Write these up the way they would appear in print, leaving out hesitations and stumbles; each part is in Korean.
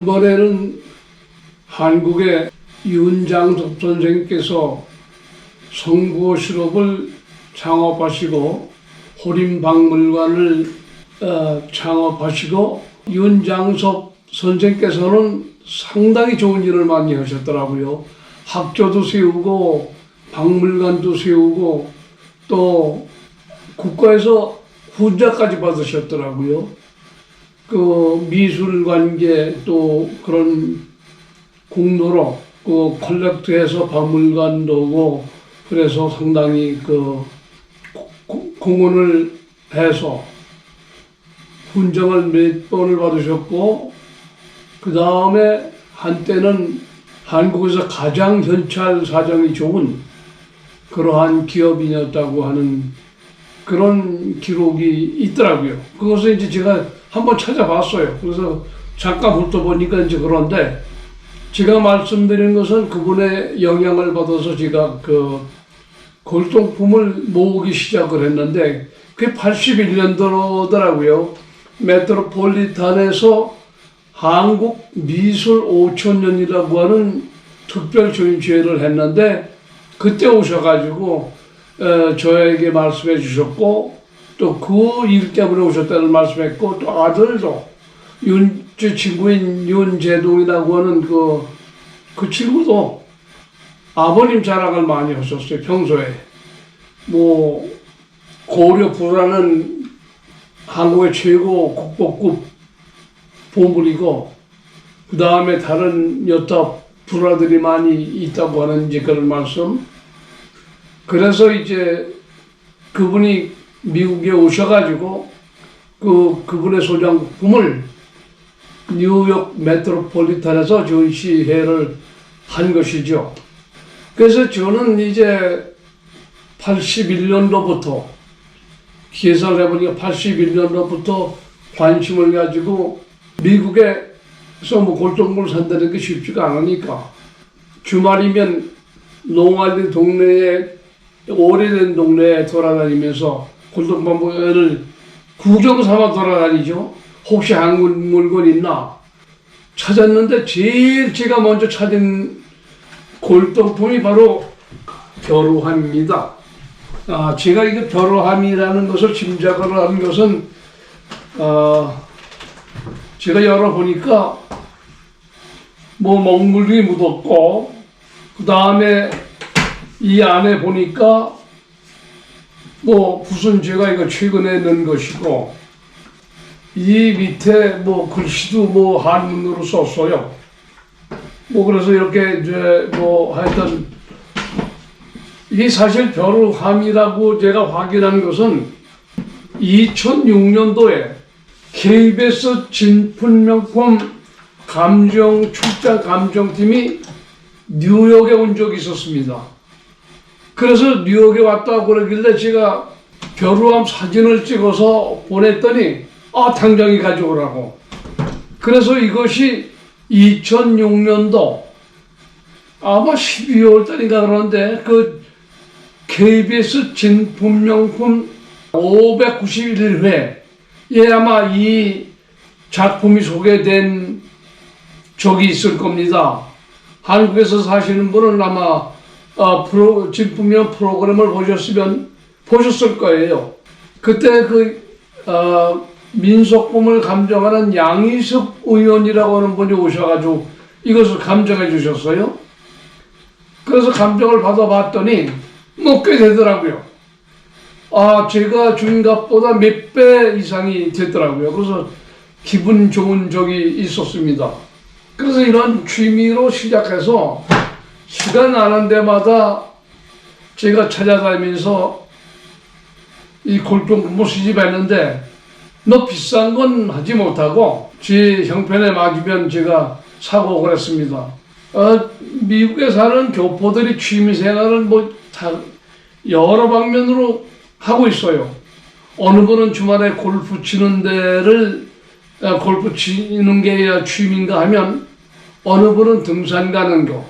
이번에는 한국의 윤장섭 선생님께서 성부호 실업을 창업하시고 호림박물관을 창업하시고 윤장섭 선생님께서는 상당히 좋은 일을 많이 하셨더라고요. 학교도 세우고 박물관도 세우고 또 국가에서 훈장까지 받으셨더라고요. 그 미술관계 또 그런 공로로 그 컬렉트해서 박물관도 오고 그래서 상당히 그 공헌을 해서 훈장을 몇 번을 받으셨고 그 다음에 한때는 한국에서 가장 현찰 사정이 좋은 그러한 기업인이었다고 하는 그런 기록이 있더라고요. 그것을 이제 제가 한번 찾아봤어요. 그래서 잠깐 훑어보니까 이제 그런데 제가 말씀드린 것은 그분의 영향을 받아서 제가 그 골동품을 모으기 시작을 했는데 그게 81년도더라고요. 메트로폴리탄에서 한국 미술 5천년이라고 하는 특별 전시회를 했는데 그때 오셔가지고 저에게 말씀해 주셨고 또 그 일 때문에 오셨다는 말씀했고 또 아들도 제 친구인 윤재동이라고 하는 그 친구도 아버님 자랑을 많이 하셨어요. 평소에 뭐 고려 불화는 한국의 최고 국보급 보물이고 그 다음에 다른 여타 불화들이 많이 있다고 하는 이제 그런 말씀. 그래서 이제 그분이 미국에 오셔가지고 그분의 소장품을 뉴욕 메트로폴리탄에서 전시회를 한 것이죠. 그래서 저는 이제 81년도부터 계산을 해보니까 81년도부터 관심을 가지고 미국에서 뭐 골동품을 산다는 게 쉽지가 않으니까 주말이면 롱아일랜드 동네에 오래된 동네에 돌아다니면서 골동품을 구경 삼아 돌아다니죠. 혹시 한국 물건 있나 찾았는데 제일 제가 먼저 찾은 골동품이 바로 벼루함입니다. 제가 이게 벼루함이라는 것을 짐작을 한 것은 제가 열어보니까 뭐 먹물이 묻었고 그 다음에 이 안에 보니까 뭐 무슨 제가 이거 최근에 넣은 것이고 이 밑에 뭐 글씨도 뭐 한문으로 썼어요. 뭐 그래서 이렇게 이제 뭐 하여튼 이게 사실 벼루함이라고 제가 확인한 것은 2006년도에 KBS 진품명품 출자 감정팀이 뉴욕에 온 적이 있었습니다. 그래서 뉴욕에 왔다고 그러길래 제가 벼루함 사진을 찍어서 보냈더니 당장에 가져오라고. 그래서 이것이 2006년도 아마 12월 달인가 그러는데 그 KBS 진품명품 591회에 아마 이 작품이 소개된 적이 있을 겁니다. 한국에서 사시는 분은 아마 진품명 프로그램을 보셨을 거예요. 그때 민속품을 감정하는 양희숙 의원이라고 하는 분이 오셔가지고 이것을 감정해 주셨어요. 그래서 감정을 받아봤더니 뭐 꽤 되더라고요. 제가 준 값보다 몇 배 이상이 됐더라고요. 그래서 기분 좋은 적이 있었습니다. 그래서 이런 취미로 시작해서 시간 나는 데마다 제가 찾아다니면서 이 골동품을 수집했는데 너무 비싼 건 하지 못하고 제 형편에 맞으면 제가 사고 그랬습니다. 미국에 사는 교포들이 취미생활을 뭐 다 여러 방면으로 하고 있어요. 어느 분은 주말에 골프 치는 게 취미인가 하면 어느 분은 등산 가는 거,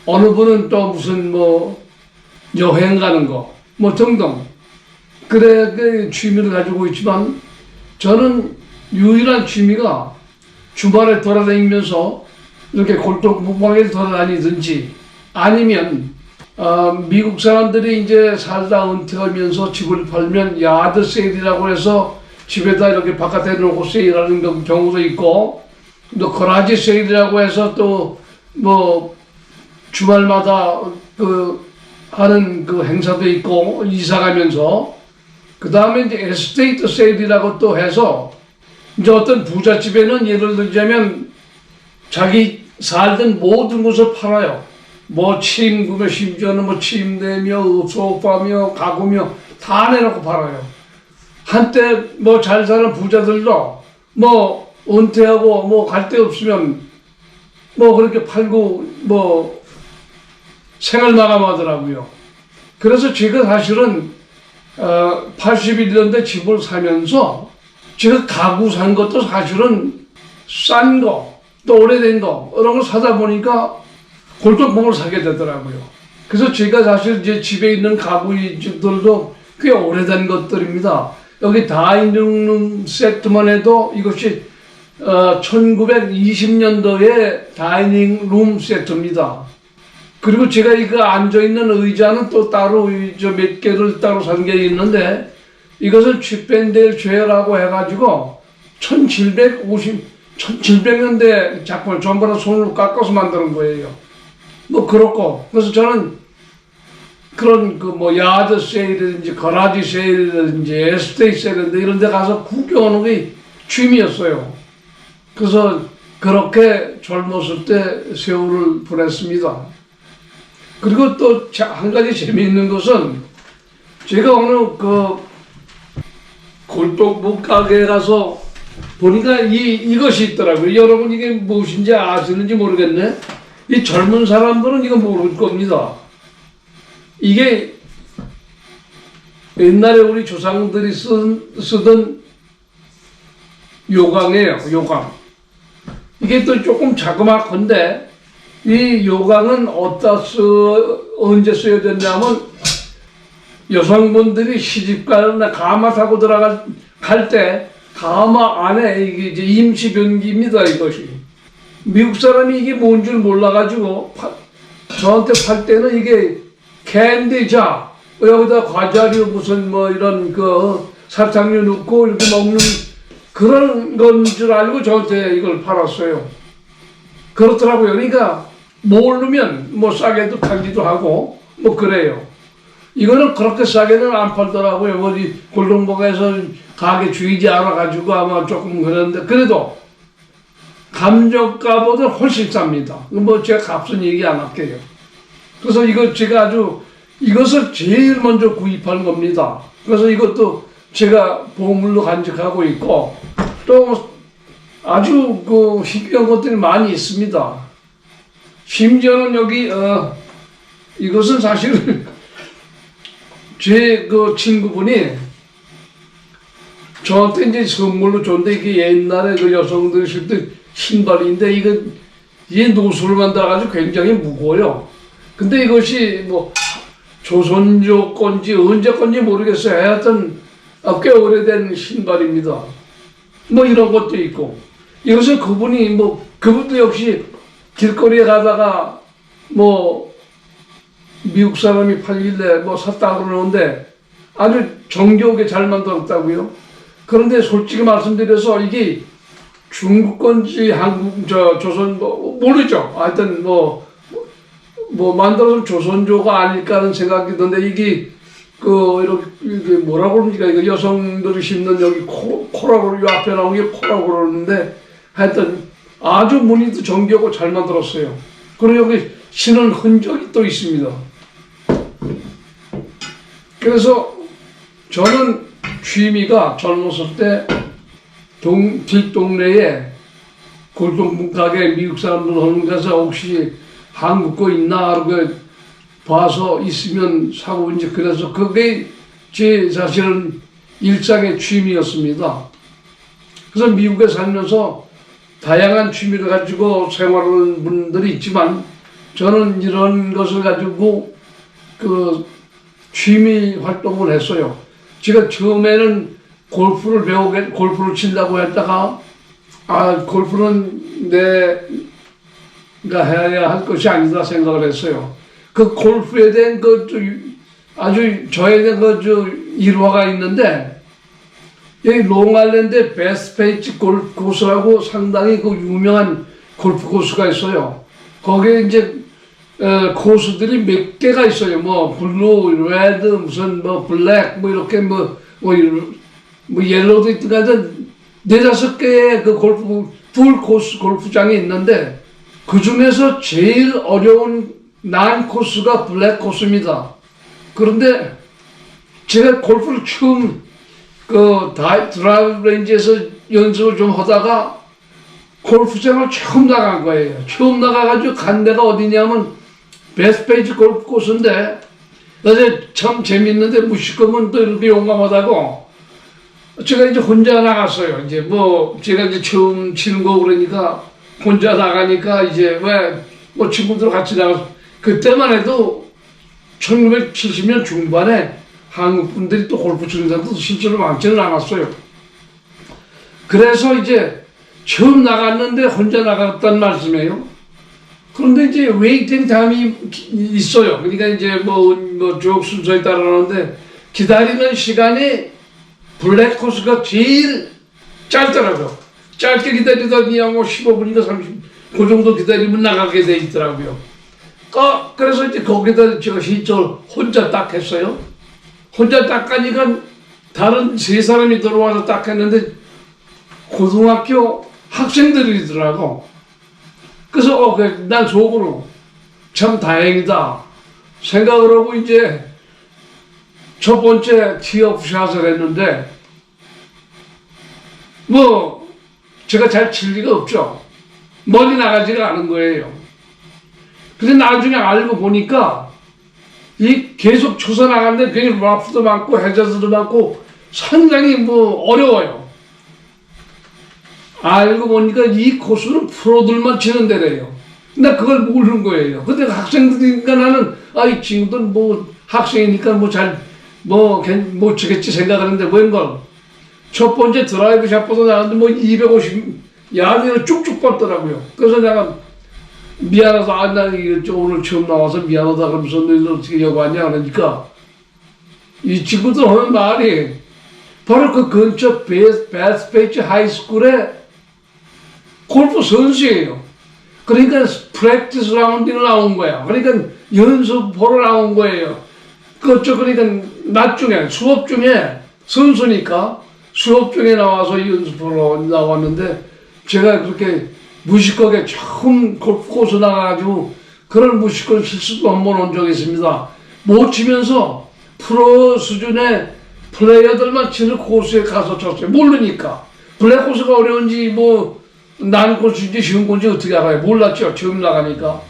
어느 분은 또 무슨 뭐 여행 가는 거, 뭐 등등. 그래 그 취미를 가지고 있지만 저는 유일한 취미가 주말에 돌아다니면서 이렇게 골동품방에 돌아다니든지 아니면 미국 사람들이 이제 살다 은퇴하면서 집을 팔면 야드 세일이라고 해서 집에다 이렇게 바깥에 놓고 세일하는 경우도 있고, 또 거라지 세일이라고 해서 또 뭐 주말마다 하는 행사도 있고, 이사 가면서. 그 다음에 이제 에스테이트 세일이라고 또 해서 이제 어떤 부잣집에는 예를 들자면 자기 살던 모든 것을 팔아요. 뭐 침구며, 심지어는 뭐 침대며 소파며 가구며 다 내놓고 팔아요. 한때 뭐 잘 사는 부자들도 뭐 은퇴하고 뭐 갈 데 없으면 뭐 그렇게 팔고 뭐 생활 마감하더라고요. 그래서 제가 사실은 81년대 집을 사면서 제가 가구 산 것도 사실은 싼 거, 또 오래된 거 이런 걸 사다 보니까 골동품을 사게 되더라고요. 그래서 제가 사실 제 집에 있는 가구들도 꽤 오래된 것들입니다. 여기 다이닝룸 세트만 해도 이것이 1920년도에 다이닝룸 세트입니다. 그리고 제가 이거 앉아있는 의자는 또 따로 몇 개를 따로 산 게 있는데, 이것은 치펜데일 쉐어라고 해가지고 1700년대 작품을 전부 다 손으로 깎아서 만드는 거예요. 뭐 그렇고, 그래서 저는 그런 뭐 야드 세일이든지 거라지 세일이든지 에스테이트 세일인데 이런 데 가서 구경하는 게 취미였어요. 그래서 그렇게 젊었을 때 세월을 보냈습니다. 그리고 또 한 가지 재미있는 것은 제가 어느 골동품 가게에 가서 보니까 이것이 있더라고요. 여러분 이게 무엇인지 아시는지 모르겠네. 이 젊은 사람들은 이거 모를 겁니다. 이게 옛날에 우리 조상들이 쓰던 요강이에요. 요강. 이게 또 조금 자그마한데 이 요강은 언제 써야 되냐면 여성분들이 시집가나 가마 타고 갈 때 가마 안에 이게 이제 임시변기입니다. 이것이. 미국 사람이 이게 뭔 줄 몰라가지고 저한테 팔 때는 이게 캔디자, 여기다 과자류 무슨 뭐 이런 사탕류 넣고 이렇게 먹는 그런 건 줄 알고 저한테 이걸 팔았어요. 그렇더라고요. 그러니까 모르면 뭐 싸게도 팔기도 하고 뭐 그래요. 이거는 그렇게 싸게는 안 팔더라고요. 어디 골동품에서 가게 주인이 알아가지고 아마 조금 그랬는데, 그래도 감정가보다 훨씬 쌉니다. 뭐 제가 값은 얘기 안 할게요. 그래서 이것을 제일 먼저 구입한 겁니다. 그래서 이것도 제가 보물로 간직하고 있고, 또 아주 희귀한 것들이 많이 있습니다. 심지어는 여기 이것은 사실 제 친구분이 저한테 이제 선물로 줬는데, 이게 옛날에 여성들이 신던 신발인데 이게 노수를 만들어가지고 굉장히 무거워요. 근데 이것이 뭐 조선조 건지 언제 건지 모르겠어요. 하여튼 꽤 오래된 신발입니다. 뭐 이런 것도 있고, 이것은 그분도 역시 길거리에 가다가 뭐 미국 사람이 팔길래 뭐 샀다 그러는데 아주 정겨우게 잘 만들었다고요. 그런데 솔직히 말씀드려서 이게 중국 건지 조선 모르죠. 하여튼 뭐 만들어서 조선조가 아닐까 하는 생각이 드는데, 이게 이렇게 뭐라고 그럽니까? 이거 여성들이 신는 여기 코라고, 이 앞에 나온 게 코라고 그러는데, 하여튼 아주 무늬도 정교하고 잘 만들었어요. 그리고 여기 신은 흔적이 또 있습니다. 그래서 저는 취미가 젊었을 때 뒷동네에 골동품 가게 미국 사람들 오는 데서 혹시 한국 거 있나 하고 봐서 있으면 사고, 이제 그래서 그게 제 사실은 일상의 취미였습니다. 그래서 미국에 살면서 다양한 취미를 가지고 생활하는 분들이 있지만, 저는 이런 것을 가지고 취미 활동을 했어요. 제가 처음에는 골프를 친다고 했다가 골프는 내가 해야 할 것이 아니다 생각을 했어요. 그 골프에 대한 아주 저에 대한 일화가 있는데, 여기 롱아일랜드에 베스페이지 골프 코스라고 상당히 그 유명한 골프 코스가 있어요. 거기에 이제 코스들이 몇 개가 있어요. 뭐 블루, 레드, 무슨 뭐 블랙, 뭐 이렇게 뭐 옐로우도 있든 네다섯 개의 그 풀 코스 골프장이 있는데, 그 중에서 제일 어려운 난 코스가 블랙 코스입니다. 그런데 제가 골프를 처음 드라이브 레인지에서 연습을 좀 하다가 골프장을 처음 나간 거예요. 처음 나가가지고 간 데가 어디냐면 베스페이지 골프 코스인데, 어제 참 재밌는데 무식하면 또 이렇게 용감하다고 제가 이제 혼자 나갔어요. 이제 제가 이제 처음 치는 거 그러니까 혼자 나가니까 이제 뭐 친구들 같이 나가서, 그때만 해도 1970년 중반에 한국 분들이 또 골프 치는 사람도 실제로 많지는 않았어요. 그래서 이제 처음 나갔는데 혼자 나갔단 말씀이에요. 그런데 이제 웨이팅 타임이 있어요. 그러니까 이제 쭉 순서에 따라가는데, 기다리는 시간이 블랙 코스가 제일 짧더라고요. 짧게 기다리더니 15분인가 30분 그 정도 기다리면 나가게 돼 있더라고요. 그래서 이제 거기다 제가 시절 혼자 딱 했어요. 혼자 딱 가니까 다른 세 사람이 들어와서 딱 했는데 고등학교 학생들이더라고. 그래서 난 속으로 참 다행이다 생각을 하고 이제 첫 번째 티업샷을 했는데, 제가 잘 칠 리가 없죠. 멀리 나가지가 않은 거예요. 근데 나중에 알고 보니까 계속 쳐서 나가는데 괜히 라프도 많고 해저드도 많고 상당히 어려워요. 알고 보니까 이 코스는 프로들만 치는 데래요. 나 그걸 모르는 거예요. 근데 학생들이니까 나는 이 친구들 학생이니까 못 치겠지 생각하는데 웬걸 첫 번째 드라이브 샷보다 나갔는데 250야드를 쭉쭉 뻗더라고요. 그래서 내가 미안하다, 나 오늘 처음 나와서 미안하다 그러면서 너희들 어떻게 여기 왔냐 그러니까, 이 친구들 하는 말이 바로 그 근처 베스페이지 하이스쿨에 골프 선수예요. 그러니까 프랙티스 라운딩을 나온 거야. 그러니까 연습 보러 나온 거예요. 그러니까 낮 중에 수업 중에 선수니까 수업 중에 나와서 연습하러 나왔는데, 제가 그렇게 무식하게 처음 골프 코스 나가가지고 그런 무식한 실수도 한 번 한 적이 있습니다. 못 치면서 프로 수준의 플레이어들만 치는 코스에 가서 쳤어요. 모르니까. 블랙 코스가 어려운지 난 코스인지 쉬운 건지 어떻게 알아요? 몰랐죠. 처음 나가니까.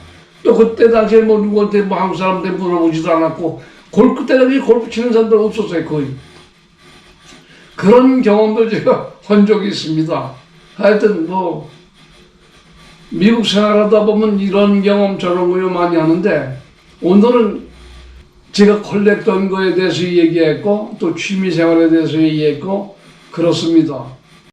또 그때 당시에 누구한테 한국 사람한테 물어보지도 않았고, 그때 골프 치는 사람들 없었어요, 거의. 그런 경험도 제가 한 적이 있습니다. 하여튼 미국 생활하다 보면 이런 경험 저런 거 많이 하는데, 오늘은 제가 컬렉트한 거에 대해서 얘기했고 또 취미 생활에 대해서 얘기했고 그렇습니다.